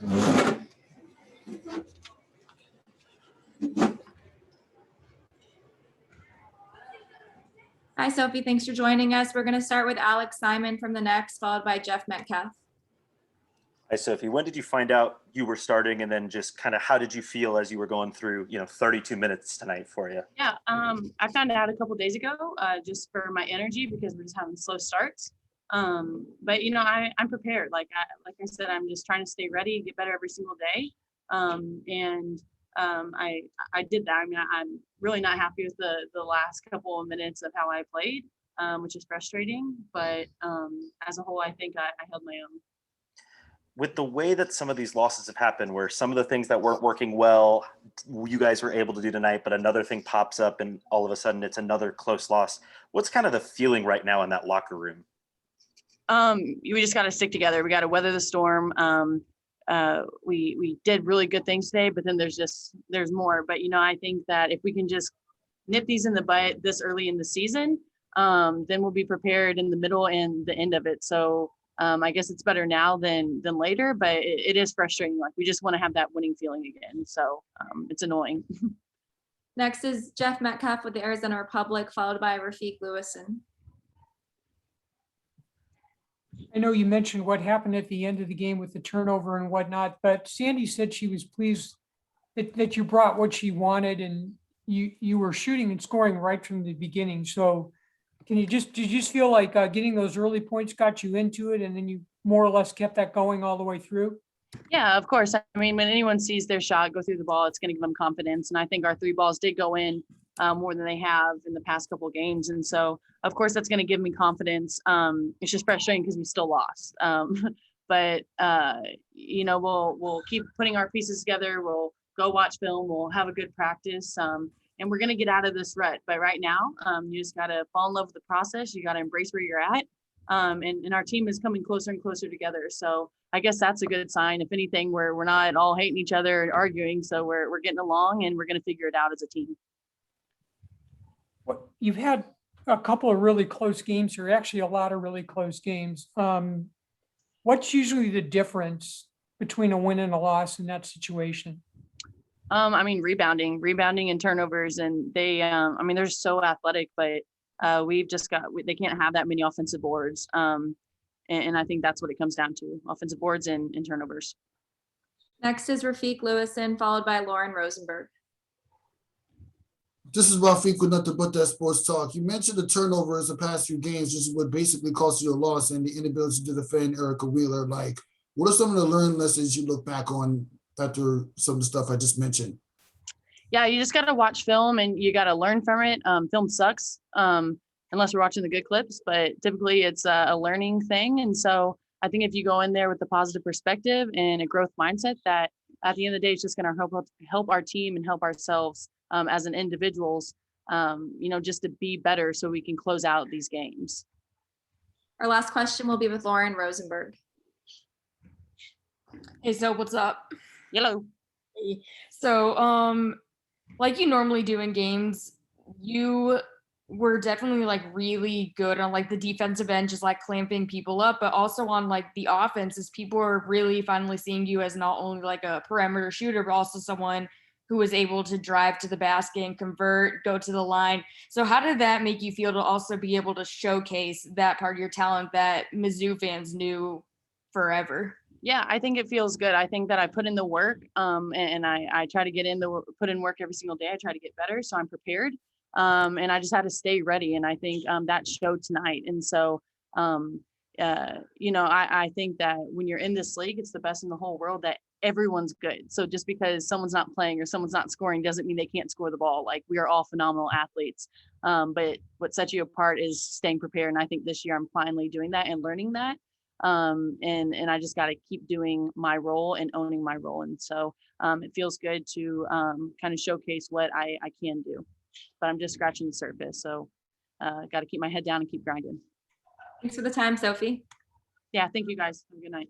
Hi, Sophie. Thanks for joining us. We're going to start with Alex Simon from the Next, followed by Jeff Metcalf. Hi, Sophie. When did you find out you were starting, and then just kind of how did you feel as you were going through, 32 minutes tonight for you? Yeah, I found out a couple days ago, just for my energy because we're just having slow starts. But I'm prepared. Like I said, I'm just trying to stay ready, get better every single day. I did that. I mean, I'm really not happy with the last couple of minutes of how I played, which is frustrating. But as a whole, I think I held my own. With the way that some of these losses have happened, where some of the things that weren't working well, you guys were able to do tonight, but another thing pops up and all of a sudden it's another close loss. What's kind of the feeling right now in that locker room? We just got to stick together. We got to weather the storm. We did really good things today, but then there's more. But, I think that if we can just nip these in the bud this early in the season, then we'll be prepared in the middle and the end of it. So I guess it's better now than later, but it is frustrating. Like we just want to have that winning feeling again. So it's annoying. Next is Jeff Metcalf with the Arizona Republic, followed by Rafiq Lewison. I know you mentioned what happened at the end of the game with the turnover and whatnot, but Sandy said she was pleased that you brought what she wanted and you were shooting and scoring right from the beginning. So did you just feel like getting those early points got you into it and then you more or less kept that going all the way through? Yeah, of course. I mean, when anyone sees their shot go through the ball, it's going to give them confidence. And I think our 3 balls did go in more than they have in the past couple of games. And so, of course, that's going to give me confidence. It's just frustrating because we still lost. But we'll keep putting our pieces together. We'll go watch film. We'll have a good practice. And we're going to get out of this rut. But right now, you just got to fall in love with the process. You got to embrace where you're at. And our team is coming closer and closer together. So I guess that's a good sign. If anything, we're not all hating each other and arguing. So we're getting along and we're going to figure it out as a team. Well, you've had a couple of really close games here, actually a lot of really close games. What's usually the difference between a win and a loss in that situation? I mean, rebounding and turnovers, and they, they're so athletic, but they can't have that many offensive boards. And I think that's what it comes down to, offensive boards and turnovers. Next is Rafiq Lewison, followed by Lauren Rosenberg. This is Rafiq with Nothing But That Sports Talk. You mentioned the turnovers the past few games. This is what basically cost you a loss and the inability to defend Erica Wheeler. Like, what are some of the learned lessons you look back on after some of the stuff I just mentioned? Yeah, you just got to watch film and you got to learn from it. Film sucks unless we're watching the good clips, but typically it's a learning thing. And so I think if you go in there with a positive perspective and a growth mindset, that at the end of the day, it's just going to help our team and help ourselves as an individuals, just to be better so we can close out these games. Our last question will be with Lauren Rosenberg. Hey, so what's up? Hello. Hey. So, like you normally do in games, you were definitely like really good on like the defensive end, just like clamping people up, but also on like the offense, as people are really finally seeing you as not only like a perimeter shooter, but also someone who was able to drive to the basket and convert, go to the line. So how did that make you feel to also be able to showcase that part of your talent that Mizzou fans knew forever? Yeah, I think it feels good. I think that I put in the work and I try to put in work every single day. I try to get better. So I'm prepared. And I just had to stay ready. And I think that showed tonight. And so, I think that when you're in this league, it's the best in the whole world that everyone's good. So just because someone's not playing or someone's not scoring doesn't mean they can't score the ball. Like, we are all phenomenal athletes. But what sets you apart is staying prepared. And I think this year I'm finally doing that and learning that. And I just got to keep doing my role and owning my role. And so it feels good to kind of showcase what I can do, but I'm just scratching the surface. So got to keep my head down and keep grinding. Thanks for the time, Sophie. Yeah, thank you guys. Have a good night.